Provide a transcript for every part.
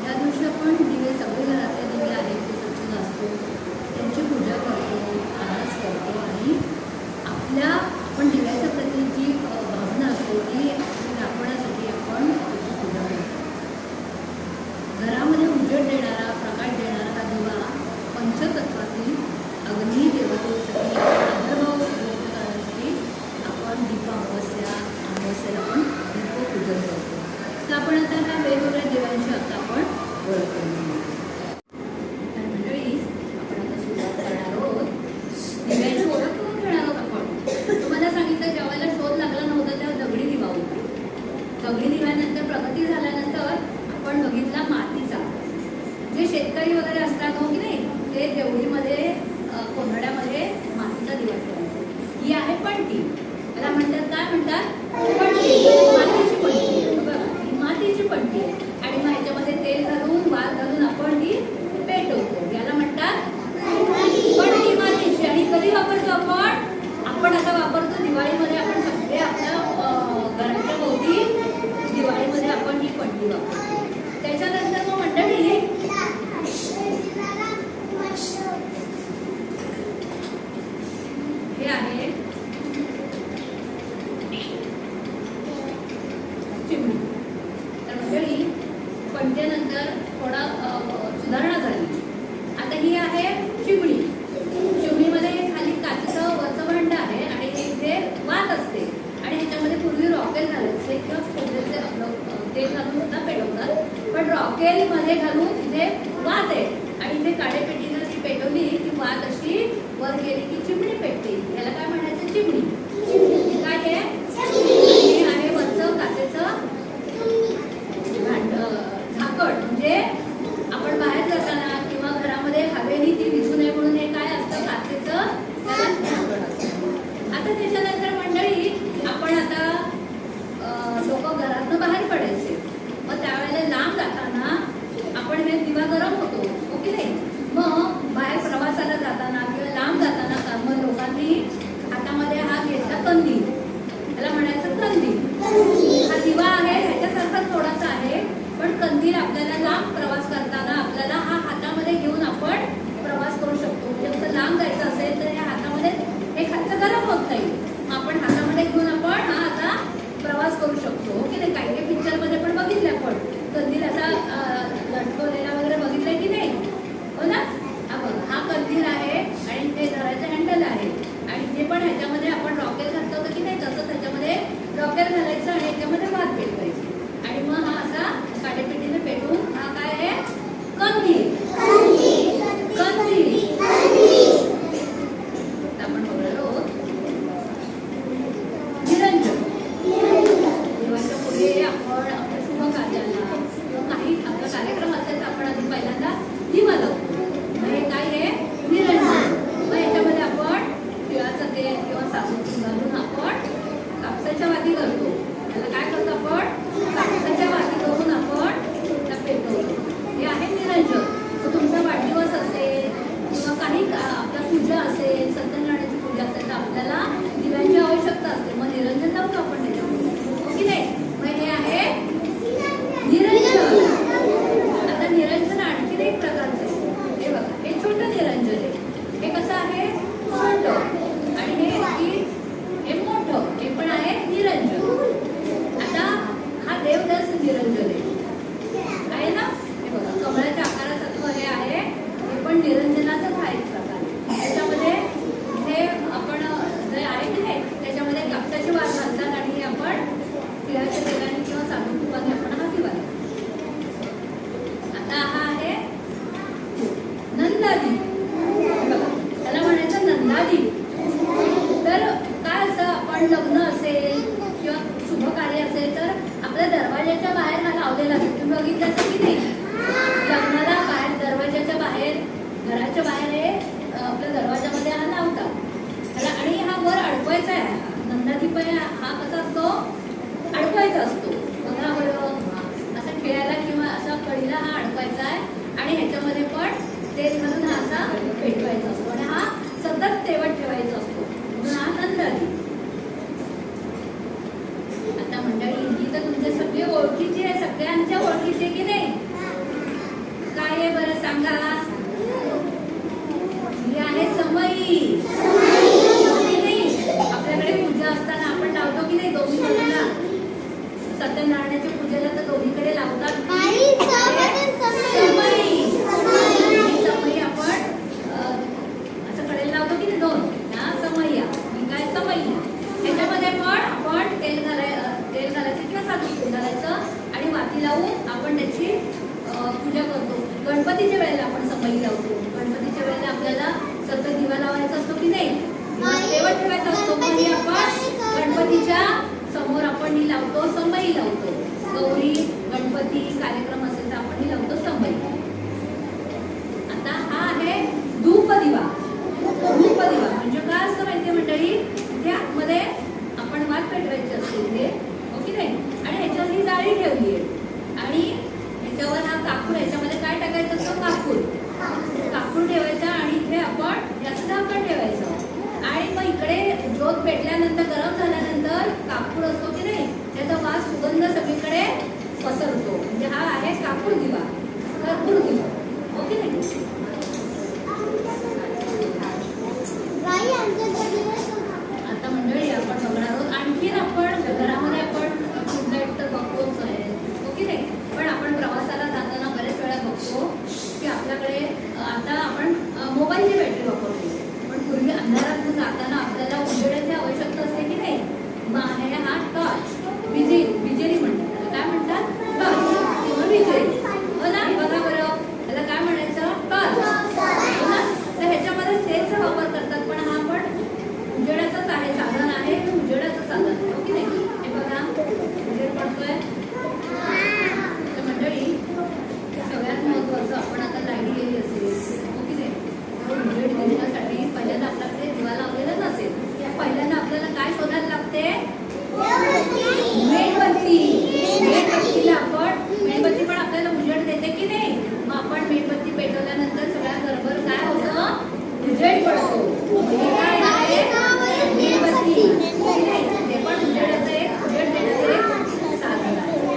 त्या दिवशी आपण दिवे, सगळे घरातले दिवे आहेत ते स्वच्छ घासतो, त्यांची पूजा करतो, आरास करतो आणि आपल्या आपण दिव्याच्या प्रती जी भावना असते ती दाखवण्यासाठी आपण त्याची पूजा करतो. घरामध्ये उजेड देणारा, प्रकाश देणारा हा दिवा पंचतत्वातील अग्नी देवतेसाठी आदरभाव व्यक्त करण्यासाठी आपण दीप अमावस्येला आपण दीपपूजन करतो. तर आपण आता ह्या वेगवेगळ्या देवांची आता आपण ओळख करून घेऊ. तर मंडळी, आपण आता सुरुवात करणार आहोत. दिव्यांची ओळख करून घेणार आहोत आपण. तुम्हाला सांगितलं जेव्हा शोध लागला नव्हता तेव्हा दगडी दिवा होता. दगडी दिव्यानंतर प्रगती झाल्यानंतर आपण बघितला मातीचा. जे शेतकरी वगैरे असतात हो की नाही, ते देवळीमध्ये कोंढड्यामध्ये मातीचा दिवा ठेवायचा. ही आहे पणती. त्याला म्हणतात, काय म्हणतात? पणती. मातीची पणती. बघा, ही मातीची पणती आहे आणि मग ह्याच्यामध्ये तेल घालून, वाल घालून आपण ही पेटवतो. याला म्हणतात पणती मातीची. आणि कधी वापरतो आपण? आपण आता वापरतो दिवाळीमध्ये. आपण सगळे आपल्या घराच्या भोवती दिवाळीमध्ये आपण ही पणती वापरतो. त्याच्यानंतर मग मंडळी हे आहे चिमणी. तर मंडळी पणत्यानंतर थोडा सुधारणा झाली. आता ही आहे चिमणी. चिमणीमध्ये खाली काचेचं वरचं भांड आहे आणि इथे वात असते आणि ह्याच्यामध्ये पूर्वी रॉकेल घालायचे किंवा खोबऱ्याचे आपलं तेल घालून सुद्धा पेटवतात. पण रॉकेल मध्ये घालून इथे वात आहे आणि इथे काडेपेटीनं ती पेटवली की वात अशी वर गेली की चिमणी पेटते. याला काय म्हणायचं? चिमणी. काय आहे? हे आहे वरचं काचेचं भांड, झाकण. म्हणजे आपण बाहेर जाताना किंवा घरामध्ये हवेने ती विझू नये म्हणून हे काय असतं? काचेचं त्याला झाकण असतं. आता त्याच्यानंतर मंडळी आपण आता लोक घरातनं बाहेर पडायचे. मग त्यावेळेला लांब जाताना आपण हे दिवा गरम होतो हो की नाही. मग बाहेर प्रवासाला जाताना किंवा लांब जाताना मग लोकांनी हातामध्ये हा घेतला कंदील. त्याला म्हणायचं कंदील. हा दिवा आहे ह्याच्यासारखाच थोडासा आहे, पण कंदील आपल्याला लांब प्रवास करताना आपल्याला हा हातामध्ये घेऊन आपण प्रवास करू शकतो. म्हणजे कसं लांब जायचं असेल तर या हातामध्ये हे खालचं गरम होत नाही, आपण हातामध्ये घेऊन आपण हा असा प्रवास करू शकतो हो की नाही. काही काही पिक्चरमध्ये पण बघितलं आपण कंदील असा लटकवलेला वगैरे बघितलाय की नाही, हो ना. हा कंदील आहे आणि ते धरायचं हँडल आहे आणि ते पण ह्याच्यामध्ये आपण रॉकेल घातलं होतं की नाही, तसंच ह्याच्यामध्ये रॉकेल घालायचं आणि ह्याच्यामध्ये भात पेटवायची आणि मग हा असा काडेपेटीने पेटून हा काय आहे? कंदील. कंदील. आपण बघणार आहोत निरंजन. देवाच्या पुढे आपण आपल्या शुभ कार्याला किंवा काही आपला कार्यक्रम असेल तर आपण आधी पहिल्यांदा दिवा लावतो. हे काय आहे? निरंजन. मग ह्याच्यामध्ये आपण तिळाचं तेल किंवा सासून घालून आपण कापसाच्या वाती करतो. त्याला काय करतो आपण? कापसाच्या वाती करून आपण त्या पेटवतो. हे आहे निरंजन. तर तुमचा वाढदिवस असेल किंवा काही आपल्या पूजा असेल, सत्यनारायणाची पूजा असेल तर आपल्याला दिव्यांची आवश्यकता असते. मग निरंजन लावतो आपण त्याच्यामध्ये हो की नाही. मग हे आहे निरंजन. आता निरंजन आणखीन एक प्रकारचं आहे. हे बघा, हे छोटं निरंजन आहे. हे कसं आहे? छोटं. आणि हे मोठं. हे पण आहे निरंजन. आता हा देवदास निरंजन आहे ना. हे बघा, कमळाच्या आकारासारखं हे आहे. हे पण निरंजनाचाच हा एक प्रकार आहे. त्याच्यामध्ये हे आपण जे आहे की नाही त्याच्यामध्ये कापसाची वात घालतात आणि हे आपण तिळाच्या तेलाने किंवा साधू तुपाने आपण हा दिवा. आता हा आहे नंदादीप. बघा, त्याला म्हणायचं नंदादीप. तर काय असं आपण लग्न असेल किंवा शुभ कार्य असेल तर आपल्या दरवाजाच्या बाहेर हा लावलेला असतो. तुम्ही बघितलं असेल की नाही, लग्नाला बाहेर दरवाजाच्या बाहेर, घराच्या बाहेर हे आपल्या दरवाजामध्ये हा लावतात त्याला. आणि हा वर अडकवायचा आहे. नंदादीप हा कसा असतो? अडकवायचा असतो. बघा बरं, असं खेळायला किंवा असा कळीला हा अडकवायचा आहे आणि ह्याच्यामध्ये पण तेल घालून हा असा पेटवायचा असतो आणि हा सतत तेवत ठेवायचा असतो. म्हणून हा नंदादीप. आता मंडळी ही तर तुमच्या सगळी ओळखीची आहे, सगळ्यांच्या ओळखीची की नाही. पूजा करतो. गणपतीच्या वेळेला आपण समई लावतो. गणपतीच्या वेळेला आपल्याला सतत दिवा लावायचा असतो की नाही, तेव्हा ठेवायचा असतो. पण आपण गणपतीच्या समोर आपण ही लावतो, समई लावतो. गौरी गणपती कार्यक्रम असेल तर आपण ही लावतो समई. आता हा आहे धूपदिवा. धूपदिवा म्हणजे काय असतं माहितीये मंडळी, इथे आतमध्ये आपण वात पेटवायची असते इथे, ओके नाही, आणि ह्याच्यावर ही जाळी ठेवली आहे आणि ह्याच्यावर हा कापूर, ह्याच्यामध्ये काय टाकायचं असतं, कापूर. कापूर ठेवायचा आणि इथे आपण याचं झाकण ठेवायचं आणि मग इकडे ज्योत पेटल्यानंतर, गरम झाल्यानंतर कापूर असतो की नाही, त्याचा वास सुगंध सगळीकडे पसरतो. म्हणजे हा आहे कापूर दिवा, कर्पूर दिवा, ओके नाही. आता मंडळी आपण बघणार आहोत आणखीन. आपण घरामध्ये आपण ट्यूबलाईट तर बघतोच आहे, ओके नाही, पण आपण प्रवासाला जाताना बरेच वेळा बघतो की आपल्याकडे आता आपण मोबाईलची बॅटरी वापरतो. पण पूर्वी अंधारात जाताना आपल्याला उजेडाची आवश्यकता असते की नाही, मग आहे हा टॉर्च. विजेरी म्हणतात त्याला, काय म्हणतात, टॉर्च किंवा विजेरी, हो ना. बघा बरं, त्याला काय म्हणायचं, टॉर्च, हो ना. तर ह्याच्यामध्ये सेलचा वापर करतात, पण हा पण उजेडाचंच आहे, साधन आहे, उजेडाचं साधन आहे, ओके नाही. हे बघा उजेड पडतोय. तर मंडळी सगळ्यात महत्त्वाचं, आपण आता लाईट गेली असेल, ओके नाही, उजेड देण्यासाठी पहिल्यांदा आपल्याकडे दिवा लावलेला नसेल, पहिल्यांदा आपल्याला काय शोधायला लागते, मेणबत्ती. मेणबत्तीला आपण, मेणबत्ती पण आपल्याला उजेड देते की नाही, मग आपण मेणबत्ती पेटवल्यानंतर सगळ्या घरभर काय होतं, उजेड पडतो. म्हणजे काय आहे, मेणबत्ती, ते पण उजेडाचं एक, उजेड देण्याचं एक साधन आहे.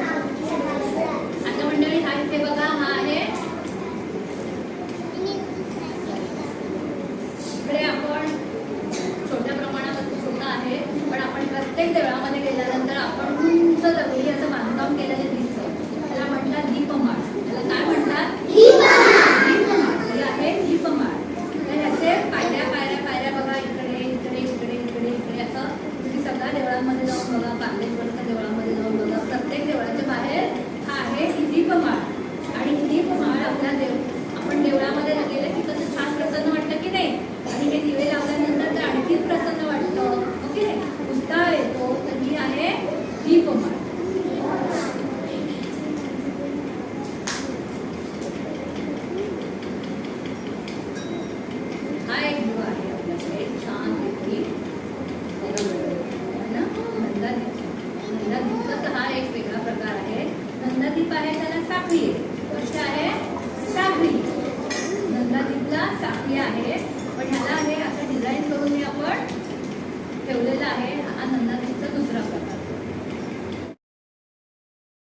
आता मंडळी हा इथे बघा, हा आहे इकडे आपण छोट्या प्रमाणामध्ये छोटा आहे, पण आपण प्रत्येक देवळामध्ये गेल्यानंतर आपण उंच दगडी असं बांधकाम केलेलं दिसतं. त्याला म्हणतात दीपमाळ. त्याला काय म्हणतात, दीपमाळ. हे आहे दीपमाळ. तर ह्याचे पायऱ्या पायऱ्या पायऱ्या बघा, इकडे इकडे इकडे इकडे इकडे असं. तुम्ही सगळ्या देवळांमध्ये जाऊन बघा, कांदेश्वरच्या देवळामध्ये जाऊन बघा, प्रत्येक देवळाच्या बाहेर हा आहे ही दीपमाळ. आणि ही दीपमाळ आपल्या आपण देवळामध्ये गेले की कसं छान प्रसन्न वाटतं की नाही, आणि हे दिवे लावल्यानंतर तर आणखी प्रसन्न वाटतं, ओके. उत्साह येतो. तर ही आहे दीपमाळ. हा एक दिवा आहे आपल्याकडे छान पैकी, ना, नंदादीप. नंदादीपचा हा एक वेगळा प्रकार आहे. नंदादीप आहे त्याला साखळी आहे. कशी आहे, साखळी. नंदादीपला साखळी आहे, पण ह्याला हे असं डिझाईन करून हे आपण ठेवलेलं आहे. हा नंदादीपचा दुसरा प्रकार.